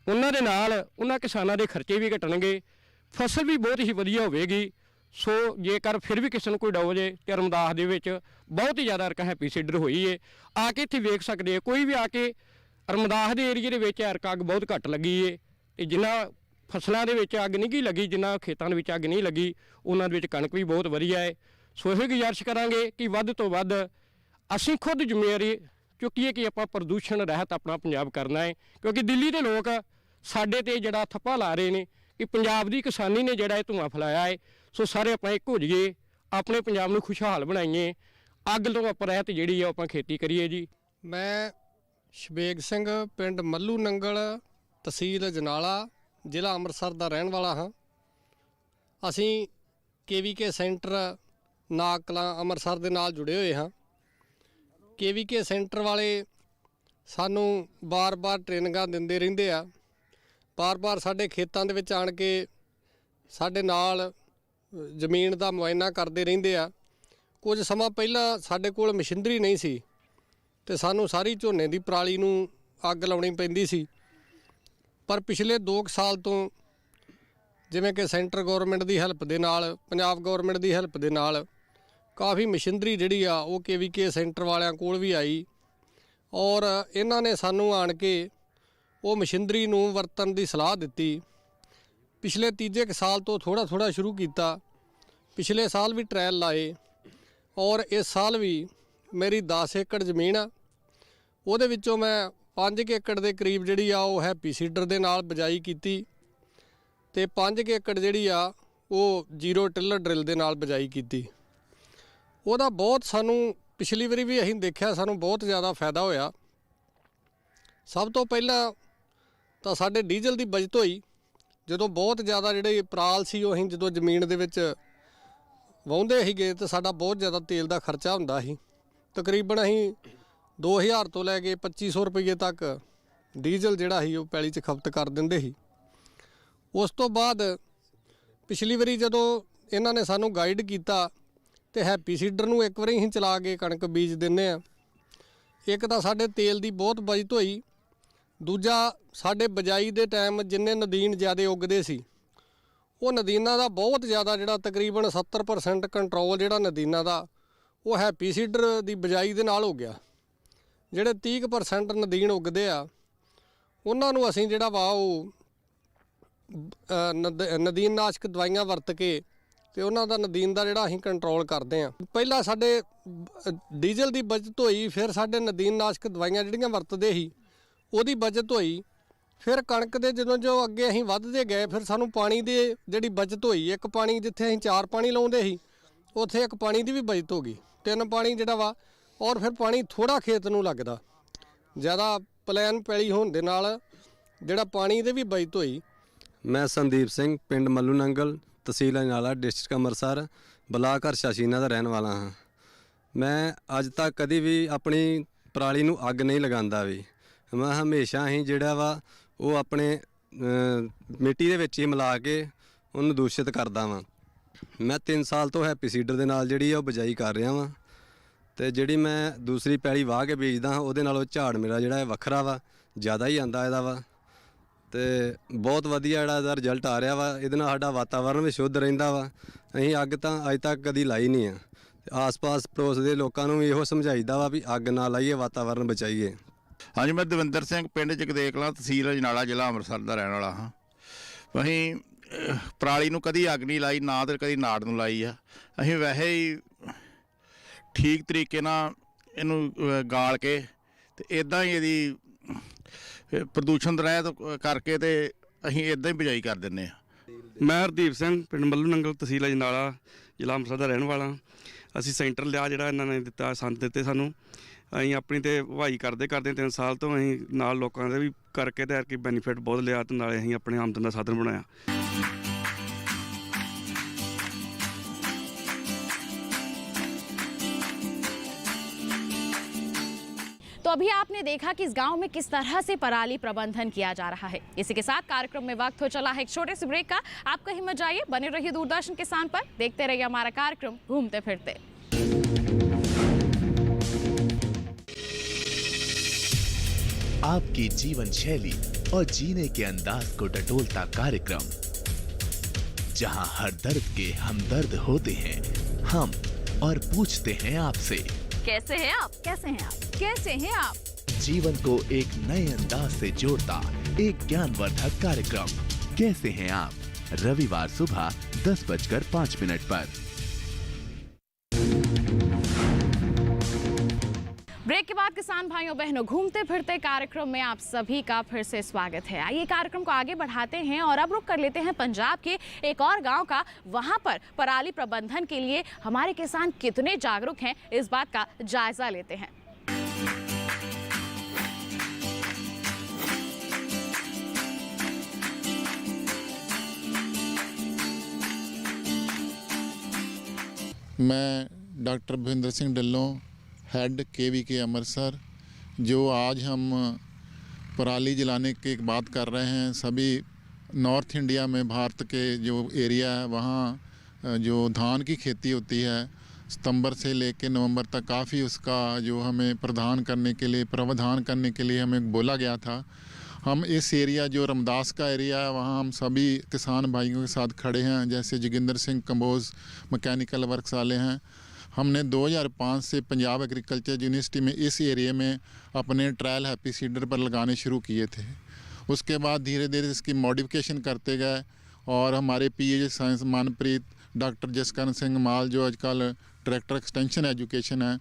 ਉਹਨਾਂ ਦੇ ਨਾਲ ਉਹਨਾਂ ਕਿਸਾਨਾਂ ਦੇ ਖਰਚੇ ਵੀ ਘਟਣਗੇ, ਫਸਲ ਵੀ ਬਹੁਤ ਹੀ ਵਧੀਆ ਹੋਵੇਗੀ। ਸੋ ਜੇਕਰ ਫਿਰ ਵੀ ਕਿਸੇ ਨੂੰ ਕੋਈ ਡਾਊਟ ਜੇ ਤੇ ਰਮਦਾਸ ਦੇ ਵਿੱਚ ਬਹੁਤ ਹੀ ਜ਼ਿਆਦਾ ਰਕਾ ਹੈਪੀ ਸੀਡਰ ਹੋਈ ਹੈ, ਆ ਕੇ ਇੱਥੇ ਵੇਖ ਸਕਦੇ ਆ। ਕੋਈ ਵੀ ਆ ਕੇ ਰਮਦਾਸ ਦੇ ਏਰੀਏ ਦੇ ਵਿੱਚ ਰਕਾ ਅੱਗ ਬਹੁਤ ਘੱਟ ਲੱਗੀ ਹੈ, ਤੇ ਜਿਨ੍ਹਾਂ ਫਸਲਾਂ ਦੇ ਵਿੱਚ ਅੱਗ ਨਹੀਂ ਗੀ ਲੱਗੀ, ਜਿਨ੍ਹਾਂ ਖੇਤਾਂ ਦੇ ਵਿੱਚ ਅੱਗ ਨਹੀਂ ਲੱਗੀ, ਉਹਨਾਂ ਦੇ ਵਿੱਚ ਕਣਕ ਵੀ ਬਹੁਤ ਵਧੀਆ ਹੈ। ਸੋ ਇਹ ਗੁਜ਼ਾਰਿਸ਼ ਕਰਾਂਗੇ ਕਿ ਵੱਧ ਤੋਂ ਵੱਧ ਅਸੀਂ ਖੁਦ ਜ਼ਿੰਮੇਵਾਰੀ ਚੁੱਕੀਏ ਕਿ ਆਪਾਂ ਪ੍ਰਦੂਸ਼ਣ ਰਹਿਤ ਆਪਣਾ ਪੰਜਾਬ ਕਰਨਾ ਹੈ, ਕਿਉਂਕਿ ਦਿੱਲੀ ਦੇ ਲੋਕ ਸਾਡੇ ਤੇ ਜਿਹੜਾ ਥੱਪਾ ਲਾ ਰਹੇ ਨੇ ਕਿ ਪੰਜਾਬ ਦੀ ਕਿਸਾਨੀ ਨੇ ਜਿਹੜਾ ਇਹ ਧੂੰਆਂ ਫੈਲਾਇਆ ਹੈ। ਸੋ ਸਾਰੇ ਆਪਾਂ ਇੱਕ ਹੋ ਜਾਈਏ, ਆਪਣੇ ਪੰਜਾਬ ਨੂੰ ਖੁਸ਼ਹਾਲ ਬਣਾਈਏ, ਅੱਗ ਤੋਂ ਆਪਾਂ ਰਹਿਤ ਜਿਹੜੀ ਆ ਆਪਾਂ ਖੇਤੀ ਕਰੀਏ ਜੀ। ਮੈਂ ਸ਼ਬੇਗ ਸਿੰਘ, ਪਿੰਡ ਮੱਲੂ ਨੰਗਲ, ਤਹਿਸੀਲ ਅਜਨਾਲਾ, ਜ਼ਿਲ੍ਹਾ ਅੰਮ੍ਰਿਤਸਰ ਦਾ ਰਹਿਣ ਵਾਲਾ ਹਾਂ। ਅਸੀਂ KVK ਸੈਂਟਰ ਨਾਗ ਕਲਾਂ ਅੰਮ੍ਰਿਤਸਰ ਦੇ ਨਾਲ ਜੁੜੇ ਹੋਏ ਹਾਂ। KVK ਸੈਂਟਰ ਵਾਲੇ ਸਾਨੂੰ ਬਾਰ-ਬਾਰ ਟ੍ਰੇਨਿੰਗਾਂ ਦਿੰਦੇ ਰਹਿੰਦੇ ਆ, ਬਾਰ-ਬਾਰ ਸਾਡੇ ਖੇਤਾਂ ਦੇ ਵਿੱਚ ਆਣ ਕੇ ਸਾਡੇ ਨਾਲ ਜ਼ਮੀਨ ਦਾ ਮੁਆਇਨਾ ਕਰਦੇ ਰਹਿੰਦੇ ਆ। ਕੁਝ ਸਮਾਂ ਪਹਿਲਾਂ ਸਾਡੇ ਕੋਲ ਮਸ਼ੀਨਰੀ ਨਹੀਂ ਸੀ ਤੇ ਸਾਨੂੰ ਸਾਰੀ ਝੋਨੇ ਦੀ ਪਰਾਲੀ ਨੂੰ ਅੱਗ ਲਾਉਣੀ ਪੈਂਦੀ ਸੀ, ਪਰ ਪਿਛਲੇ 2 ਸਾਲ ਤੋਂ ਜਿਵੇਂ ਕਿ ਸੈਂਟਰ ਗੌਰਮੈਂਟ ਦੀ ਹੈਲਪ ਦੇ ਨਾਲ, ਪੰਜਾਬ ਗੌਰਮੈਂਟ ਦੀ ਹੈਲਪ ਦੇ ਨਾਲ ਕਾਫੀ ਮਸ਼ੀਨਰੀ ਜਿਹੜੀ ਆ ਉਹ KVK ਸੈਂਟਰ ਵਾਲਿਆਂ ਕੋਲ ਵੀ ਆਈ, ਔਰ ਇਹਨਾਂ ਨੇ ਸਾਨੂੰ ਆਣ ਕੇ ਉਹ ਮਸ਼ੀਨਰੀ ਨੂੰ ਵਰਤਣ ਦੀ ਸਲਾਹ ਦਿੱਤੀ। ਪਿਛਲੇ ਤੀਜੇ ਕੁ ਸਾਲ ਤੋਂ ਥੋੜ੍ਹਾ ਸ਼ੁਰੂ ਕੀਤਾ, ਪਿਛਲੇ ਸਾਲ ਵੀ ਟ੍ਰਾਇਲ ਲਾਏ, ਔਰ ਇਸ ਸਾਲ ਵੀ ਮੇਰੀ 10 ਏਕੜ ਜ਼ਮੀਨ ਆ, ਉਹਦੇ ਵਿੱਚੋਂ ਮੈਂ 5 ਏਕੜ ਦੇ ਕਰੀਬ ਜਿਹੜੀ ਆ ਉਹ ਹੈਪੀ ਸੀਡਰ ਦੇ ਨਾਲ ਬਿਜਾਈ ਕੀਤੀ, ਤੇ 5 ਏਕੜ ਜਿਹੜੀ ਆ ਉਹ ਜ਼ੀਰੋ ਟਿਲਰ ਡਰਿਲ ਦੇ ਨਾਲ ਬਿਜਾਈ ਕੀਤੀ। ਉਹਦਾ ਬਹੁਤ ਸਾਨੂੰ ਪਿਛਲੀ ਵਾਰੀ ਵੀ ਅਸੀਂ ਦੇਖਿਆ, ਸਾਨੂੰ ਬਹੁਤ ਜ਼ਿਆਦਾ ਫਾਇਦਾ ਹੋਇਆ। ਸਭ ਤੋਂ ਪਹਿਲਾਂ ਤਾਂ ਸਾਡੇ ਡੀਜ਼ਲ ਦੀ ਬਚਤ ਹੋਈ। ਜਦੋਂ ਬਹੁਤ ਜ਼ਿਆਦਾ ਜਿਹੜੇ ਪਰਾਲ ਸੀ ਉਹ ਅਸੀਂ ਜਦੋਂ ਜ਼ਮੀਨ ਦੇ ਵਿੱਚ ਵਾਹੁੰਦੇ ਸੀਗੇ ਤਾਂ ਸਾਡਾ ਬਹੁਤ ਜ਼ਿਆਦਾ ਤੇਲ ਦਾ ਖਰਚਾ ਹੁੰਦਾ ਸੀ। ਤਕਰੀਬਨ ਅਸੀਂ 2000 ਤੋਂ ਲੈ ਕੇ 2500 ਰੁਪਏ ਤੱਕ ਡੀਜ਼ਲ ਜਿਹੜਾ ਸੀ ਉਹ ਪੈਲੀ 'ਚ ਖਪਤ ਕਰ ਦਿੰਦੇ ਸੀ। ਉਸ ਤੋਂ ਬਾਅਦ ਪਿਛਲੀ ਵਾਰੀ ਜਦੋਂ ਇਹਨਾਂ ਨੇ ਸਾਨੂੰ ਗਾਈਡ ਕੀਤਾ ਤੇ ਹੈਪੀ ਸੀਡਰ ਨੂੰ ਇੱਕ ਵਾਰੀ ਅਸੀਂ ਚਲਾ ਕੇ ਕਣਕ ਬੀਜ ਦਿੰਦੇ ਆ। ਇੱਕ ਤਾਂ ਸਾਡੇ ਤੇਲ ਦੀ ਬਹੁਤ ਬਚਤ ਹੋਈ, ਦੂਜਾ ਸਾਡੇ ਬਿਜਾਈ ਦੇ ਟਾਈਮ ਜਿੰਨੇ ਨਦੀਨ ਜ਼ਿਆਦਾ ਉੱਗਦੇ ਸੀ ਉਹ ਨਦੀਨਾਂ ਦਾ ਬਹੁਤ ਜ਼ਿਆਦਾ ਜਿਹੜਾ ਤਕਰੀਬਨ 70% ਕੰਟਰੋਲ ਜਿਹੜਾ ਨਦੀਨਾਂ ਦਾ ਉਹ ਹੈਪੀ ਸੀਡਰ ਦੀ ਬਿਜਾਈ ਦੇ ਨਾਲ ਹੋ ਗਿਆ। ਜਿਹੜੇ 30% ਨਦੀਨ ਉੱਗਦੇ ਆ ਉਹਨਾਂ ਨੂੰ ਅਸੀਂ ਜਿਹੜਾ ਵਾ ਉਹ ਨਦੀਨ ਨਾਸ਼ਕ ਦਵਾਈਆਂ ਵਰਤ ਕੇ ਤੇ ਉਹਨਾਂ ਦਾ ਨਦੀਨ ਦਾ ਜਿਹੜਾ ਅਸੀਂ ਕੰਟਰੋਲ ਕਰਦੇ ਆ। ਪਹਿਲਾਂ ਸਾਡੇ ਡੀਜ਼ਲ ਦੀ ਬਚਤ ਹੋਈ, ਫਿਰ ਸਾਡੇ ਨਦੀਨ ਨਾਸ਼ਕ ਦਵਾਈਆਂ ਜਿਹੜੀਆਂ ਵਰਤਦੇ ਸੀ ਉਹਦੀ ਬਚਤ ਹੋਈ, ਫਿਰ ਕਣਕ ਦੇ ਜਦੋਂ ਜੋ ਅੱਗੇ ਅਸੀਂ ਵੱਧਦੇ ਗਏ ਫਿਰ ਸਾਨੂੰ ਪਾਣੀ ਦੀ ਜਿਹੜੀ ਬਚਤ ਹੋਈ। ਇੱਕ ਪਾਣੀ ਜਿੱਥੇ ਅਸੀਂ 4 ਪਾਣੀ ਲਾਉਂਦੇ ਸੀ ਉੱਥੇ ਇੱਕ ਪਾਣੀ ਦੀ ਵੀ ਬਚਤ ਹੋ ਗਈ, 3 ਪਾਣੀ ਜਿਹੜਾ ਵਾ, ਔਰ ਫਿਰ ਪਾਣੀ ਥੋੜ੍ਹਾ ਖੇਤ ਨੂੰ ਲੱਗਦਾ, ਜ਼ਿਆਦਾ ਪਲੈਨ ਪੈਲੀ ਹੋਣ ਦੇ ਨਾਲ ਜਿਹੜਾ ਪਾਣੀ ਦੇ ਵੀ ਬਚਤ ਹੋਈ। ਮੈਂ ਸੰਦੀਪ ਸਿੰਘ, ਪਿੰਡ ਮੱਲੂ ਨੰਗਲ, ਤਹਿਸੀਲ ਅਜਨਾਲਾ, ਡਿਸਟ੍ਰਿਕਟ ਅੰਮ੍ਰਿਤਸਰ, ਬਲਾਕ ਹਰਸ਼ਾਸ਼ੀਨਾ ਦਾ ਰਹਿਣ ਵਾਲਾ ਹਾਂ। ਮੈਂ ਅੱਜ ਤੱਕ ਕਦੀ ਵੀ ਆਪਣੀ ਪਰਾਲੀ ਨੂੰ ਅੱਗ ਨਹੀਂ ਲਗਾਉਂਦਾ ਵੀ। ਮੈਂ ਹਮੇਸ਼ਾ ਹੀ ਜਿਹੜਾ ਵਾ ਉਹ ਆਪਣੇ ਮਿੱਟੀ ਦੇ ਵਿੱਚ ਹੀ ਮਿਲਾ ਕੇ ਉਹਨੂੰ ਦੂਸ਼ਿਤ ਕਰਦਾ ਵਾਂ। ਮੈਂ 3 ਸਾਲ ਤੋਂ ਹੈਪੀ ਸੀਡਰ ਦੇ ਨਾਲ ਜਿਹੜੀ ਆ ਉਹ ਬਿਜਾਈ ਕਰ ਰਿਹਾ ਵਾਂ, ਤੇ ਜਿਹੜੀ ਮੈਂ ਦੂਸਰੀ ਪੈਲੀ ਵਾਹ ਕੇ ਬੀਜਦਾ ਹਾਂ ਉਹਦੇ ਨਾਲੋਂ ਝਾੜ ਮੇਰਾ ਜਿਹੜਾ ਵੱਖਰਾ ਵਾ, ਜ਼ਿਆਦਾ ਹੀ ਆਂਦਾ ਇਹਦਾ ਵਾ, ਤੇ ਬਹੁਤ ਵਧੀਆ ਜਿਹੜਾ ਇਹਦਾ ਰਿਜ਼ਲਟ ਆ ਰਿਹਾ ਵਾ। ਇਹਦੇ ਨਾਲ ਸਾਡਾ ਵਾਤਾਵਰਨ ਵੀ ਸ਼ੁੱਧ ਰਹਿੰਦਾ ਵਾ। ਅਸੀਂ ਅੱਗ ਤਾਂ ਅੱਜ ਤੱਕ ਕਦੀ ਲਾਈ ਨਹੀਂ ਆ। ਆਸ-ਪਾਸ ਪੜੋਸ ਦੇ ਲੋਕਾਂ ਨੂੰ ਇਹੋ ਸਮਝਾਈਦਾ ਵਾ ਵੀ ਅੱਗ ਨਾ ਲਾਈਏ, ਵਾਤਾਵਰਨ ਬਚਾਈਏ। ਹਾਂਜੀ, ਮੈਂ ਦਵਿੰਦਰ ਸਿੰਘ, ਪਿੰਡ ਜਗਦੇਕ ਕਲਾਂ, ਤਹਿਸੀਲ ਅਜਨਾਲਾ, ਜ਼ਿਲ੍ਹਾ ਅੰਮ੍ਰਿਤਸਰ ਦਾ ਰਹਿਣ ਵਾਲਾ ਹਾਂ। ਅਸੀਂ ਪਰਾਲੀ ਨੂੰ ਕਦੀ ਅੱਗ ਨਹੀਂ ਲਾਈ, ਨਾ ਤਾਂ ਕਦੀ ਨਾੜ ਨੂੰ ਲਾਈ ਆ। ਅਸੀਂ ਵੈਸੇ ਹੀ ਠੀਕ ਤਰੀਕੇ ਨਾਲ ਇਹਨੂੰ ਗਾਲ ਕੇ ਤੇ ਇੱਦਾਂ ਹੀ ਇਹਦੀ ਪ੍ਰਦੂਸ਼ਣ ਰਹਿਤ ਕਰਕੇ ਤੇ ਅਸੀਂ ਇੱਦਾਂ ਹੀ ਬਿਜਾਈ ਕਰ ਦਿੰਦੇ ਹਾਂ। ਮੈਂ ਹਰਦੀਪ ਸਿੰਘ ਪਿੰਡ ਮੱਲੂ ਨੰਗਲ ਤਹਿਸੀਲ ਅਜਨਾਲਾ ਜ਼ਿਲ੍ਹਾ ਅੰਮ੍ਰਿਤਸਰ ਦਾ ਰਹਿਣ ਵਾਲਾ। ਅਸੀਂ ਸੈਂਟਰ ਲਿਆ ਜਿਹੜਾ ਇਹਨਾਂ ਨੇ ਦਿੱਤਾ, ਸੰਦ ਦਿੱਤੇ ਸਾਨੂੰ। ਅਸੀਂ ਆਪਣੀ ਤੇ ਵਾਹੀ ਕਰਦੇ 3 ਸਾਲ ਤੋਂ ਅਸੀਂ ਨਾਲ ਲੋਕਾਂ ਦੇ ਵੀ ਕਰਕੇ ਤੇ ਐਰਕੀ ਬੈਨੀਫਿਟ ਬਹੁਤ ਲਿਆ ਤੇ ਨਾਲੇ ਅਸੀਂ ਆਪਣੇ ਆਮਦਨ ਦਾ ਸਾਧਨ ਬਣਾਇਆ। तो अभी आपने देखा कि इस गांव में किस तरह से पराली प्रबंधन किया जा रहा है। इसी के साथ कार्यक्रम में वक्त हो चला है एक छोटे से ब्रेक का। आप कहीं मत जाइए, बने रहिए दूरदर्शन किसान पर, देखते रहिए हमारा कार्यक्रम घूमते फिरते। आपकी जीवन शैली और जीने के अंदाज को टटोलता कार्यक्रम, जहां हर दर्द के हमदर्द होते हैं हम और पूछते हैं आपसे, कैसे हैं आप? कैसे हैं आप? कैसे हैं आप? जीवन को एक नए अंदाज से जोड़ता एक ज्ञानवर्धक कार्यक्रम कैसे हैं आप, रविवार सुबह 10:05 पर। ब्रेक के बाद किसान भाइयों बहनों, घूमते फिरते कार्यक्रम में आप सभी का फिर से स्वागत है। आइए कार्यक्रम को आगे बढ़ाते हैं और अब रुक कर लेते हैं पंजाब के एक और गांव का। वहां पर पराली प्रबंधन के लिए हमारे किसान कितने जागरूक हैं, इस बात का जायजा लेते हैं। मैं doctor Bhavinder Singh Dhillon, head KVK Amritsar. जो आज हम पराली जलाने की बात कर रहे हैं, सभी नॉर्थ इंडिया में भारत के जो एरिया है वहाँ जो धान की खेती होती है, सितंबर से लेकर नवंबर तक काफ़ी उसका जो हमें प्रावधान करने के लिए हमें बोला गया था। हम इस एरिया जो रमदास का एरिया है वहाँ हम सभी किसान भाइयों के साथ खड़े हैं, जैसे जोगिंदर सिंह कंबोज मैकेनिकल वर्क्स वाले हैं। हमने 2005 से पंजाब एग्रीकल्चर यूनिवर्सिटी में इस एरिया में अपने ट्रायल हैप्पी सीडर पर लगाने शुरू किए थे। उसके बाद धीरे धीरे इसकी मॉडिफिकेशन करते गए और हमारे PhD science Manpreet, doctor Jaskaran Singh Mall जो आजकल डायरेक्टर एक्सटेंशन एजुकेशन है,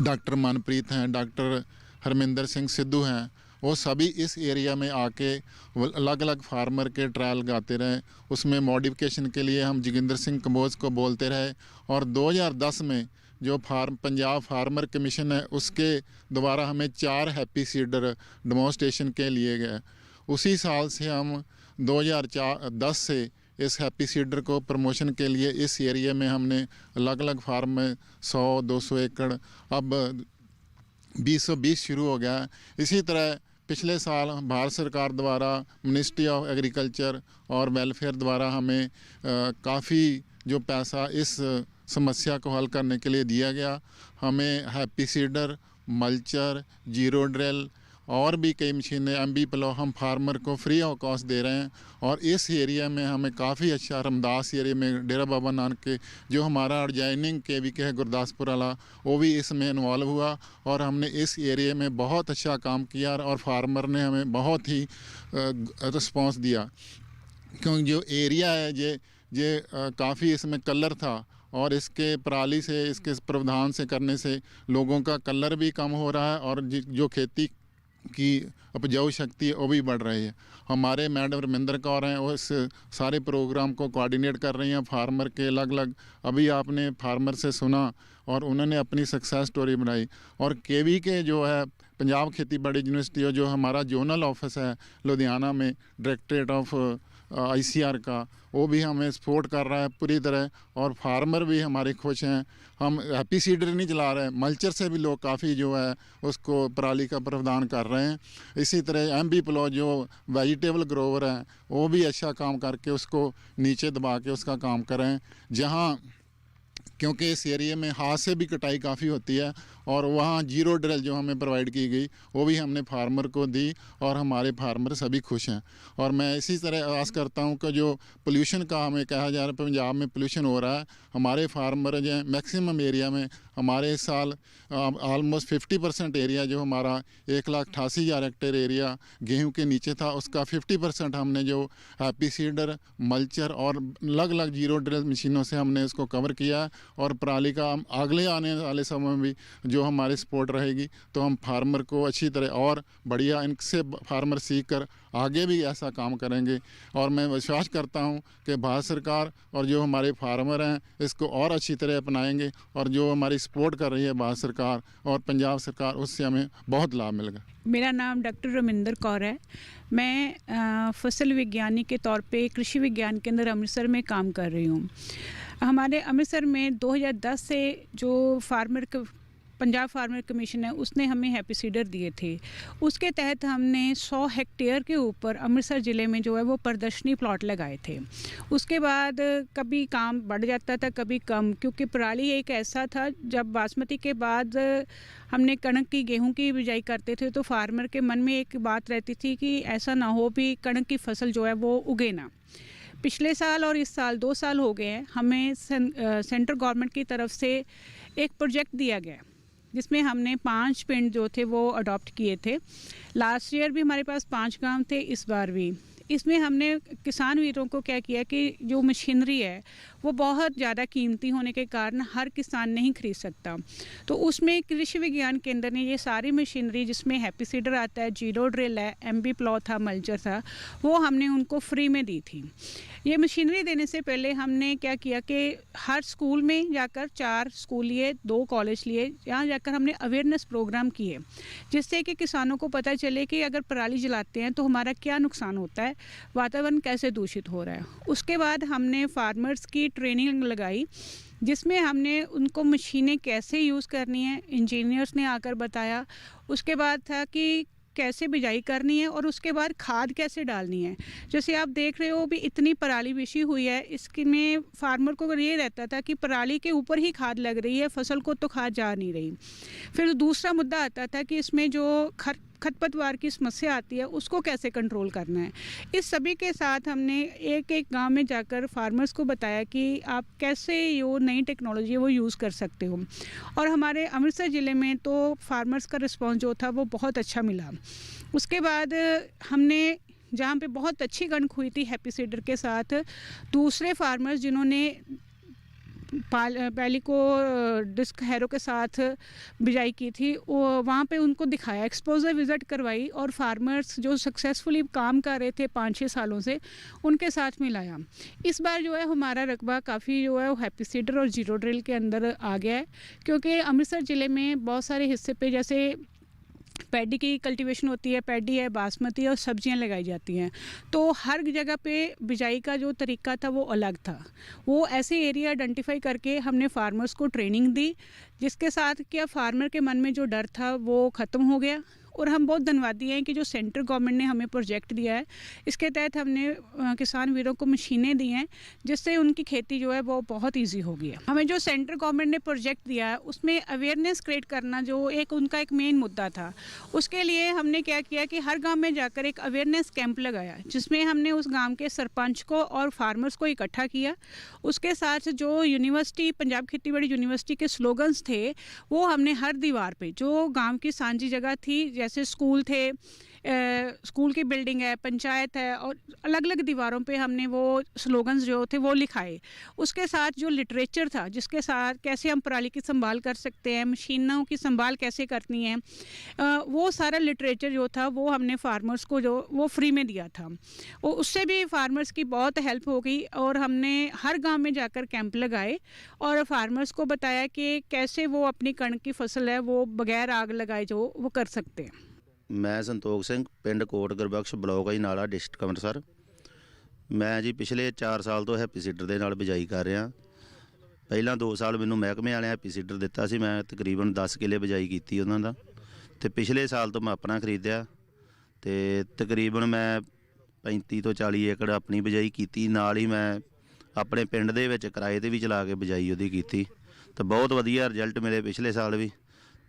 डॉक्टर मनप्रीत हैं, डॉक्टर हरमिंदर सिंह सिद्धू हैं, वो सभी इस एरिया में आके अलग अलग फार्मर के ट्रायल लगाते रहे। उसमें मॉडिफिकेशन के लिए हम जोगिंदर सिंह कंबोज को बोलते रहे और 2010 में जो पंजाब फार्मर कमीशन है उसके द्वारा हमें 4 हैप्पी सीडर डेमोन्स्ट्रेशन के लिए गए। उसी साल से हम 2010 से इस हैप्पी सीडर को प्रमोशन के लिए इस एरिया में हमने अलग अलग फार्म में 100-200 एकड़ अब 2020 शुरू हो गया। इसी तरह पिछले साल भारत सरकार द्वारा मिनिस्ट्री ऑफ एग्रीकल्चर और वेलफेयर द्वारा हमें काफ़ी जो पैसा इस समस्या को हल करने के लिए दिया गया। हमें happy seeder, mulcher, zero drill और भी कई मशीनें MB प्लो हम फार्मर को फ्री ऑफ कॉस्ट दे रहे हैं। और इस एरिया में हमें काफ़ी अच्छा रमदास एरिया में डेरा बाबा नानक के जो हमारा एडजॉइनिंग KVK है गुरदासपुर वाला, वो भी इसमें इन्वॉल्व हुआ और हमने इस एरिया में बहुत अच्छा काम किया और फार्मर ने हमें बहुत ही रिस्पॉन्स दिया। क्योंकि जो एरिया है ये काफ़ी इसमें कलर था और इसके पराली से, इसके प्रावधान से करने से लोगों का कलर भी कम हो रहा है और जो खेती की उपजाऊ शक्ति है वो भी बढ़ रही है। हमारे मैडम रमिंदर कौर हैं, वो इस सारे प्रोग्राम को कोऑर्डिनेट कर रही हैं फार्मर के अलग अलग। अभी आपने फार्मर से सुना और उन्होंने अपनी सक्सेस स्टोरी बनाई। और KVK जो है पंजाब खेती बाड़ी यूनिवर्सिटी, जो हमारा जोनल ऑफिस है लुधियाना में डायरेक्टरेट ऑफ ICR का, वो भी हमें सपोर्ट कर रहा है पूरी तरह और फार्मर भी हमारे खुश हैं। हम हैप्पी सीडर नहीं चला रहे हैं, मल्चर से भी लोग काफ़ी जो है उसको पराली का प्रावधान कर रहे हैं। इसी तरह MB प्लो जो वेजिटेबल ग्रोवर हैं वो भी अच्छा काम करके उसको नीचे दबा के उसका काम कर रहे हैं। जहाँ क्योंकि इस एरिया में हाथ से भी कटाई काफ़ी होती है और वहाँ जीरो ड्रिल जो हमें प्रोवाइड की गई वो भी हमने फार्मर को दी और हमारे फार्मर सभी खुश हैं। और मैं इसी तरह आस करता हूँ कि जो पोल्यूशन का हमें कहा जा रहा है पंजाब में पोल्यूशन हो रहा है, हमारे फार्मर जो हैं मैक्सिमम एरिया में हमारे इस साल ऑलमोस्ट 50% एरिया जो हमारा 1,88,000 हेक्टेयर एरिया गेहूं के नीचे था, उसका 50% हमने जो हैप्पी सीडर, मल्चर और अलग अलग जीरो ड्रिल मशीनों से हमने इसको कवर किया। और पराली का अगले आने वाले समय में भी जो हमारी सपोर्ट रहेगी तो हम फार्मर को अच्छी तरह और बढ़िया इनसे फार्मर सीख कर आगे भी ऐसा काम करेंगे। और मैं विश्वास करता हूं कि भारत सरकार और जो हमारे फार्मर हैं इसको और अच्छी तरह अपनाएंगे, और जो हमारी सपोर्ट कर रही है भारत सरकार और पंजाब सरकार, उससे हमें बहुत लाभ मिलेगा। मेरा नाम डॉक्टर रमिंदर कौर है। मैं फसल विज्ञानी के तौर पे कृषि विज्ञान केंद्र अमृतसर में काम कर रही हूँ। हमारे अमृतसर में 2010 से जो पंजाब फार्मर कमीशन है उसने हमें हैप्पी सीडर दिए थे। उसके तहत हमने 100 हेक्टेयर के ऊपर अमृतसर ज़िले में जो है वो प्रदर्शनी प्लॉट लगाए थे। उसके बाद कभी काम बढ़ जाता था कभी कम, क्योंकि पराली एक ऐसा था, जब बासमती के बाद हमने कणक की गेहूं की बिजाई करते थे तो फार्मर के मन में एक बात रहती थी कि ऐसा ना हो भी कणक की फसल जो है वो उगे ना। पिछले साल और इस साल 2 साल हो गए हैं, हमें सेंट्रल गवर्नमेंट की तरफ से एक प्रोजेक्ट दिया गया जिसमें हमने 5 पिंड जो थे वो अडॉप्ट किए थे। लास्ट ईयर भी हमारे पास 5 गांव थे, इस बार भी। इसमें हमने किसान वीरों को क्या किया कि जो मशीनरी है वो बहुत ज़्यादा कीमती होने के कारण हर किसान नहीं खरीद सकता, तो उसमें कृषि विज्ञान केंद्र ने ये सारी मशीनरी, जिसमें हैप्पी सीडर आता है, जीरो ड्रिल है, MB प्लॉ था, मल्चर था, वो हमने उनको फ्री में दी थी। ये मशीनरी देने से पहले हमने क्या किया कि हर स्कूल में जाकर 4 स्कूल लिए, 2 कॉलेज लिए, यहाँ जाकर हमने अवेयरनेस प्रोग्राम किए, जिससे कि किसानों को पता चले कि अगर पराली जलाते हैं तो हमारा क्या नुकसान होता है, वातावरण कैसे दूषित हो रहा है। उसके बाद हमने फार्मर्स की ट्रेनिंग लगाई, जिसमें हमने उनको मशीनें कैसे यूज़ करनी है इंजीनियर्स ने आकर बताया। उसके बाद था कि कैसे बिजाई करनी है और उसके बाद खाद कैसे डालनी है। जैसे आप देख रहे हो भी इतनी पराली बिछी हुई है, इसके में फार्मर को ये रहता था कि पराली के ऊपर ही खाद लग रही है, फसल को तो खाद जा नहीं रही। फिर दूसरा मुद्दा आता था कि इसमें जो खरपतवार की समस्या आती है उसको कैसे कंट्रोल करना है। इस सभी के साथ हमने एक गांव में जाकर फार्मर्स को बताया कि आप कैसे ये नई टेक्नोलॉजी वो यूज़ कर सकते हो, और हमारे अमृतसर ज़िले में तो फार्मर्स का रिस्पॉन्स जो था वो बहुत अच्छा मिला। उसके बाद हमने जहाँ पे बहुत अच्छी कणक हुई थी हैप्पी सीडर के साथ, दूसरे फार्मर्स जिन्होंने पहली को डिस्क हैरो के साथ बिजाई की थी, वो वहाँ पे उनको दिखाया, एक्सपोजर विज़िट करवाई, और फार्मर्स जो सक्सेसफुली काम कर रहे थे 5-6 सालों से उनके साथ मिलाया। इस बार जो है हमारा रकबा काफ़ी जो है वो हैप्पी सीडर और जीरो ड्रिल के अंदर आ गया है, क्योंकि अमृतसर ज़िले में बहुत सारे हिस्से पे जैसे पैडी की कल्टीवेशन होती है, पैडी है, बासमती और सब्जियां लगाई जाती हैं, तो हर जगह पे बिजाई का जो तरीका था वो अलग था। वो ऐसे एरिया आइडेंटिफाई करके हमने फार्मर्स को ट्रेनिंग दी, जिसके साथ क्या फार्मर के मन में जो डर था वो ख़त्म हो गया। और हम बहुत धन्यवादी हैं कि जो सेंट्रल गवर्नमेंट ने हमें प्रोजेक्ट दिया है, इसके तहत हमने किसान वीरों को मशीनें दी हैं, जिससे उनकी खेती जो है वो बहुत इजी हो गई है। हमें जो सेंट्रल गवर्नमेंट ने प्रोजेक्ट दिया है उसमें अवेयरनेस क्रिएट करना जो उनका एक मेन मुद्दा था। उसके लिए हमने क्या किया कि हर गाँव में जाकर एक अवेयरनेस कैंप लगाया, जिसमें हमने उस गाँव के सरपंच को और फार्मर्स को इकट्ठा किया। उसके साथ जो यूनिवर्सिटी, पंजाब खेतीबाड़ी यूनिवर्सिटी के स्लोगन्स थे वो हमने हर दीवार पे, जो गांव की सांझी जगह थी, जैसे स्कूल थे, स्कूल की बिल्डिंग है, पंचायत है, और अलग अलग दीवारों पे हमने वो स्लोगन्स जो थे वो लिखाए। उसके साथ जो लिटरेचर था, जिसके साथ कैसे हम पराली की संभाल कर सकते हैं, मशीनों की संभाल कैसे करनी है, वो सारा लिटरेचर जो था वो हमने फार्मर्स को जो वो फ्री में दिया था। उससे भी फार्मर्स की बहुत हेल्प हो गई, और हमने हर गांव में जाकर कैंप लगाए और फार्मर्स को बताया कि कैसे वो अपनी कणक की फसल है वो बगैर आग लगाए जो वो कर सकते हैं। मैं संतोख सिंह, पिंड कोट गुरबख्श, ਬਲਾਕ ਅਜਨਾਲਾ, ਡਿਸਟ੍ਰਿਕਟ ਅੰਮ੍ਰਿਤਸਰ। ਮੈਂ ਜੀ ਪਿਛਲੇ 4 ਸਾਲ ਤੋਂ ਹੈਪੀ ਸੀਡਰ ਦੇ ਨਾਲ ਬਿਜਾਈ ਕਰ ਰਿਹਾ। ਪਹਿਲਾਂ 2 ਸਾਲ ਮੈਨੂੰ ਮਹਿਕਮੇ ਵਾਲਿਆਂ ਹੈਪੀ ਸੀਡਰ ਦਿੱਤਾ ਸੀ, ਮੈਂ ਤਕਰੀਬਨ 10 ਕਿੱਲੇ ਬਿਜਾਈ ਕੀਤੀ ਉਹਨਾਂ ਦਾ, ਤੇ ਪਿਛਲੇ ਸਾਲ ਤੋਂ ਮੈਂ ਆਪਣਾ ਖਰੀਦਿਆ, ਤੇ ਤਕਰੀਬਨ ਮੈਂ 35 ਤੋਂ 40 ਏਕੜ ਆਪਣੀ ਬਿਜਾਈ ਕੀਤੀ। ਨਾਲ ਹੀ ਮੈਂ ਆਪਣੇ ਪਿੰਡ ਦੇ ਵਿੱਚ ਕਿਰਾਏ ਤੇ ਵੀ ਚਲਾ ਕੇ ਬਿਜਾਈ ਉਹਦੀ ਕੀਤੀ, ਤੇ ਬਹੁਤ ਵਧੀਆ ਰਿਜ਼ਲਟ ਮਿਲੇ ਪਿਛਲੇ ਸਾਲ ਵੀ,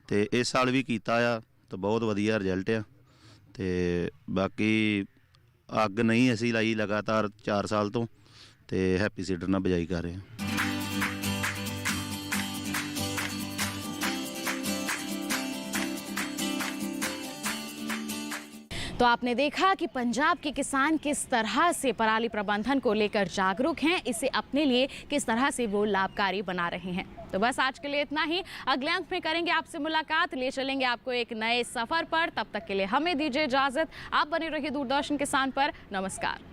ਤੇ ਇਸ ਸਾਲ ਵੀ ਕੀਤਾ ਆ, तो बहुत वधिया रिजल्ट आ। तो बाकी अग नहीं असी लाई लगातार 4 साल तो हैप्पी सीडर नाल बिजाई कर रहे हैं। तो आपने देखा कि पंजाब के किसान किस तरह से पराली प्रबंधन को लेकर जागरूक हैं, इसे अपने लिए किस तरह से वो लाभकारी बना रहे हैं। तो बस आज के लिए इतना ही। अगले अंक में करेंगे आपसे मुलाकात, ले चलेंगे आपको एक नए सफर पर। तब तक के लिए हमें दीजिए इजाजत। आप बने रहिए दूरदर्शन किसान पर। नमस्कार।